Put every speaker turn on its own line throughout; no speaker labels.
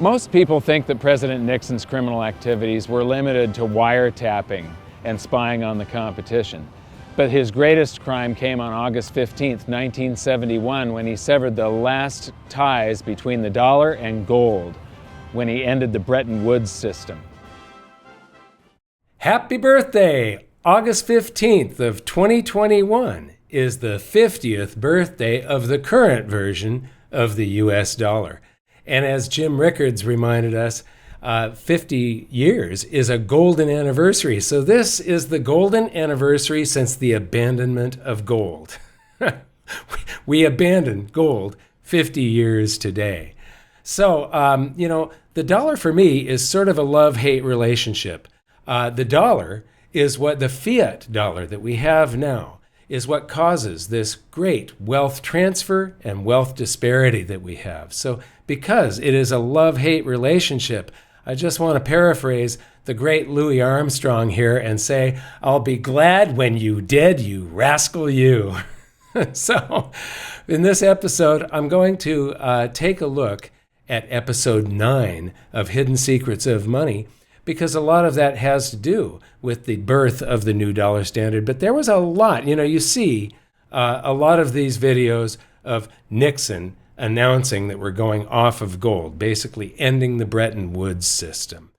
Most people think that President Nixon's criminal activities were limited to wiretapping and spying on the competition. But his greatest crime came on August 15, 1971, when he severed the last ties between the dollar and gold, when he ended the Bretton Woods system.
Happy birthday! August 15th of 2021 is the 50th birthday of the current version of the US dollar. And as Jim Rickards reminded us, 50 years is a golden anniversary. So this is the golden anniversary since the abandonment of gold. We abandoned gold 50 years today. So, the dollar for me is sort of a love-hate relationship. The dollar is what the fiat dollar that we have now is what causes this great wealth transfer and wealth disparity that we have. So because it is a love-hate relationship, I just want to paraphrase the great Louis Armstrong here and say, I'll be glad when you dead, you rascal you. So in this episode, I'm going to take a look at episode 9 of Hidden Secrets of Money, because a lot of that has to do with the birth of the new dollar standard. But there was a lot, you see a lot of these videos of Nixon announcing that we're going off of gold, basically ending the Bretton Woods system.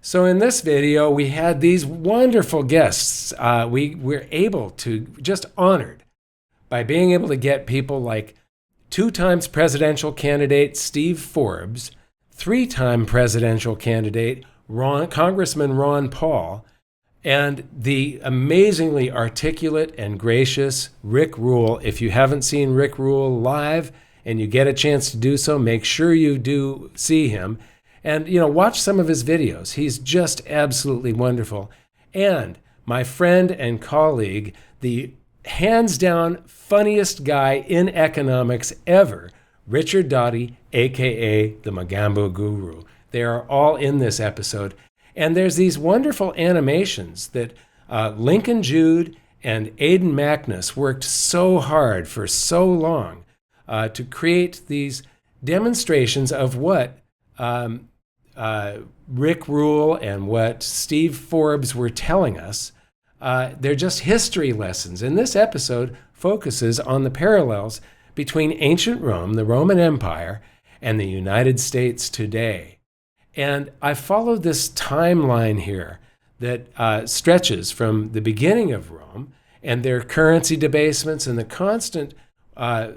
So in this video, we had these wonderful guests. We were able to, just honored by being able to get people like 2-time presidential candidate Steve Forbes, 3-time presidential candidate Congressman Ron Paul, and the amazingly articulate and gracious Rick Rule. If you haven't seen Rick Rule live and you get a chance to do so, make sure you do see him. And, watch some of his videos. He's just absolutely wonderful. And my friend and colleague, the hands down funniest guy in economics ever, Richard Doty, a.k.a. the Magambo Guru. They are all in this episode. And there's these wonderful animations that Lincoln Jude and Aidan Magnus worked so hard for so long to create these demonstrations of what Rick Rule and what Steve Forbes were telling us. They're just history lessons. And this episode focuses on the parallels between ancient Rome, the Roman Empire, and the United States today. And I followed this timeline here that stretches from the beginning of Rome and their currency debasements and the constant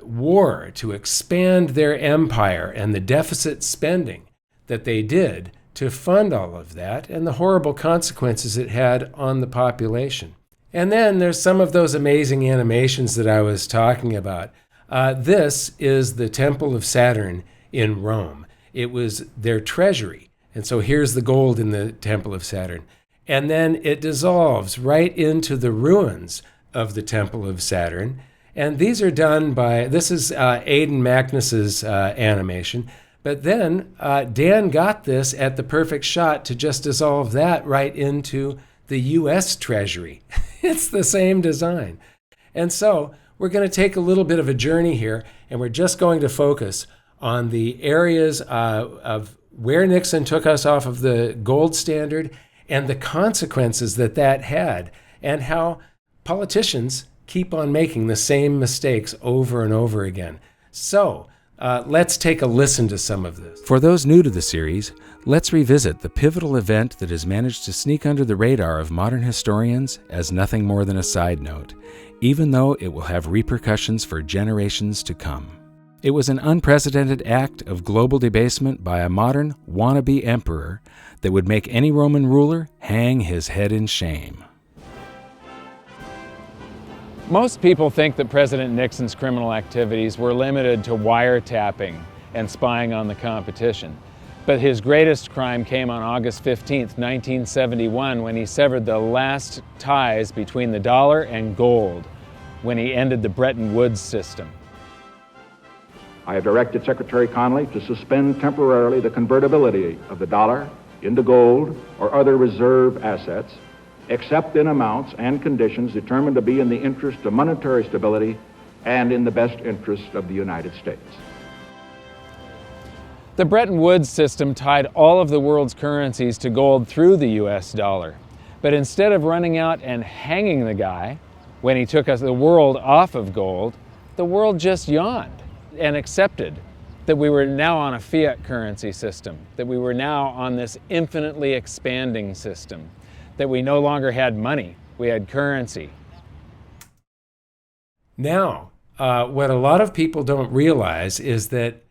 war to expand their empire and the deficit spending that they did to fund all of that and the horrible consequences it had on the population. And then there's some of those amazing animations that I was talking about. This is the Temple of Saturn in Rome. It was their treasury. And so here's the gold in the Temple of Saturn. And then it dissolves right into the ruins of the Temple of Saturn. And these are done by, this is Aidan Magnus's animation. But then Dan got this at the perfect shot to just dissolve that right into the U.S. Treasury. It's the same design. And so we're going to take a little bit of a journey here, and we're just going to focus on the areas of where Nixon took us off of the gold standard and the consequences that had, and how politicians keep on making the same mistakes over and over again. So let's take a listen to some of this.
For those new to the series, let's revisit the pivotal event that has managed to sneak under the radar of modern historians as nothing more than a side note, even though it will have repercussions for generations to come. It was an unprecedented act of global debasement by a modern wannabe emperor that would make any Roman ruler hang his head in shame.
Most people think that President Nixon's criminal activities were limited to wiretapping and spying on the competition. But his greatest crime came on August 15, 1971, when he severed the last ties between the dollar and gold, when he ended the Bretton Woods system.
I have directed Secretary Connally to suspend temporarily the convertibility of the dollar into gold or other reserve assets, except in amounts and conditions determined to be in the interest of monetary stability and in the best interest of the United States.
The Bretton Woods system tied all of the world's currencies to gold through the US dollar. But instead of running out and hanging the guy when he took the world off of gold, the world just yawned and accepted that we were now on a fiat currency system, that we were now on this infinitely expanding system, that we no longer had money, we had currency.
Now, what a lot of people don't realize is that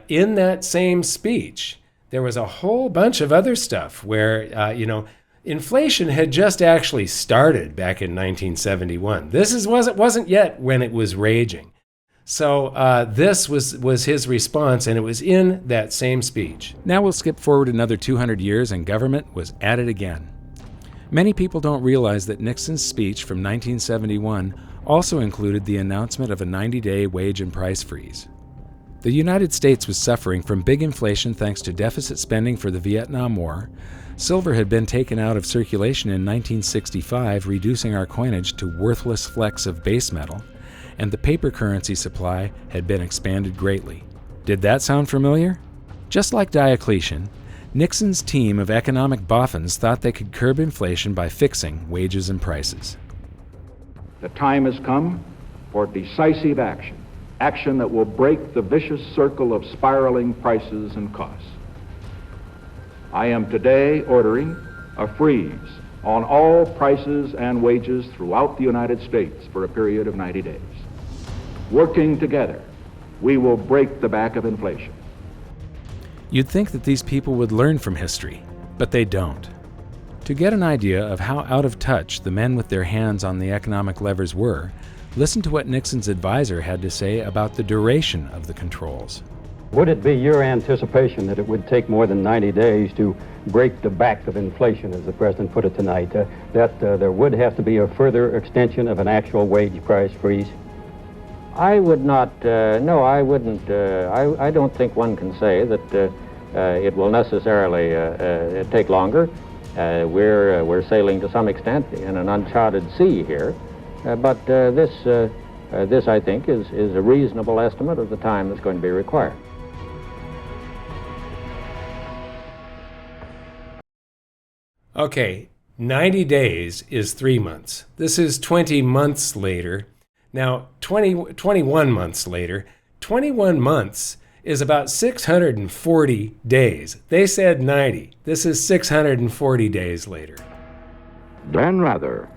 in that same speech, there was a whole bunch of other stuff where, inflation had just actually started back in 1971. This wasn't yet when it was raging. So this was his response, and it was in that same speech.
Now we'll skip forward another 200 years and government was at it again. Many people don't realize that Nixon's speech from 1971 also included the announcement of a 90-day wage and price freeze. The United States was suffering from big inflation thanks to deficit spending for the Vietnam War. Silver had been taken out of circulation in 1965, reducing our coinage to worthless flecks of base metal, and the paper currency supply had been expanded greatly. Did that sound familiar? Just like Diocletian, Nixon's team of economic boffins thought they could curb inflation by fixing wages and prices.
The time has come for decisive action, action that will break the vicious circle of spiraling prices and costs. I am today ordering a freeze on all prices and wages throughout the United States for a period of 90 days. Working together, we will break the back of inflation.
You'd think that these people would learn from history, but they don't. To get an idea of how out of touch the men with their hands on the economic levers were, listen to what Nixon's advisor had to say about the duration of the controls.
Would it be your anticipation that it would take more than 90 days to break the back of inflation, as the President put it tonight, that there would have to be a further extension of an actual wage price freeze?
I would not, no, I wouldn't. I don't think one can say that it will necessarily take longer. We're sailing to some extent in an uncharted sea here, but this, I think, is a reasonable estimate of the time that's going to be required.
Okay, 90 days is 3 months. This is 20 months later. Now, 21 months later, 21 months is about 640 days. They said 90. This is 640 days later.
Dan Rather.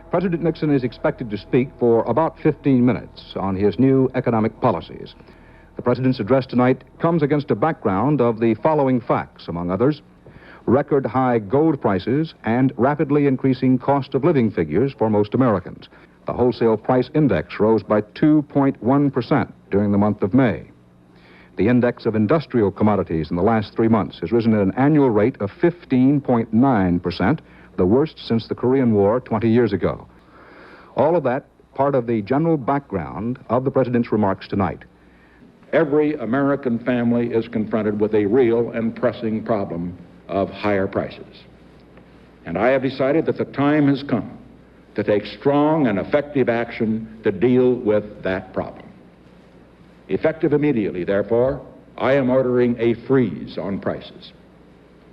President Nixon is expected to speak for about 15 minutes on his new economic policies. The president's address tonight comes against a background of the following facts, among others: record high gold prices and rapidly increasing cost of living figures for most Americans. The wholesale price index rose by 2.1% during the month of May. The index of industrial commodities in the last 3 months has risen at an annual rate of 15.9%, the worst since the Korean War 20 years ago. All of that part of the general background of the president's remarks tonight.
Every American family is confronted with a real and pressing problem of higher prices. And I have decided that the time has come to take strong and effective action to deal with that problem. Effective immediately, therefore, I am ordering a freeze on prices.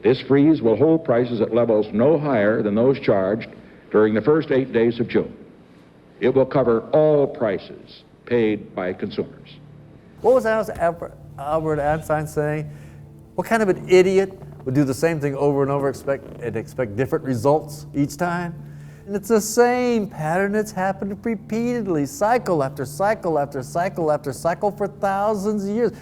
This freeze will hold prices at levels no higher than those charged during the first 8 days of June. It will cover all prices paid by consumers.
What was Albert Einstein saying? What kind of an idiot would do the same thing over and over and expect different results each time? And it's the same pattern that's happened repeatedly, cycle after cycle after cycle after cycle for thousands of years.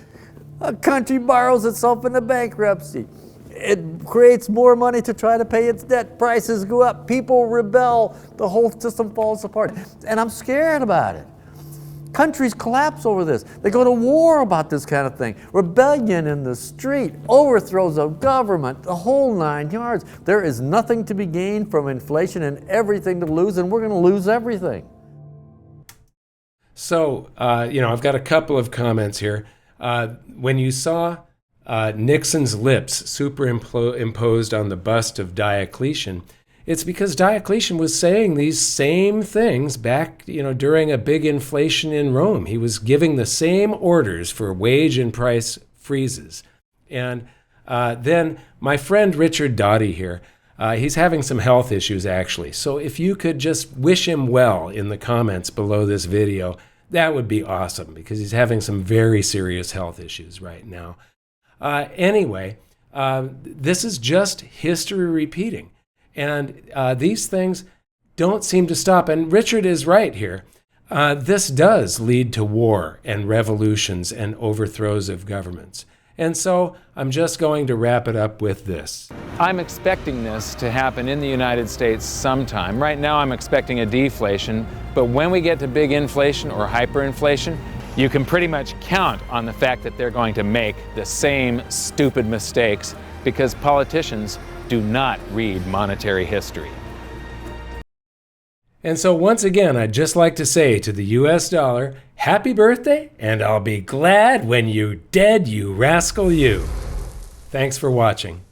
A country borrows itself into bankruptcy. It creates more money to try to pay its debt. Prices go up. People rebel. The whole system falls apart. And I'm scared about it. Countries collapse over this. They go to war about this kind of thing. Rebellion in the street, overthrows of government, the whole 9 yards. There is nothing to be gained from inflation and everything to lose, and we're going to lose everything.
So, I've got a couple of comments here. When you saw Nixon's lips superimposed on the bust of Diocletian, it's because Diocletian was saying these same things back, during a big inflation in Rome. He was giving the same orders for wage and price freezes. And then my friend Richard Doughty here, he's having some health issues actually. So if you could just wish him well in the comments below this video, that would be awesome because he's having some very serious health issues right now. Anyway, this is just history repeating. And these things don't seem to stop. And Richard is right here. This does lead to war and revolutions and overthrows of governments. And so I'm just going to wrap it up with this.
I'm expecting this to happen in the United States sometime. Right now I'm expecting a deflation, but when we get to big inflation or hyperinflation, you can pretty much count on the fact that they're going to make the same stupid mistakes because politicians do not read monetary history.
And so once again, I'd just like to say to the US dollar, happy birthday, and I'll be glad when you dead, you rascal you. Thanks for watching.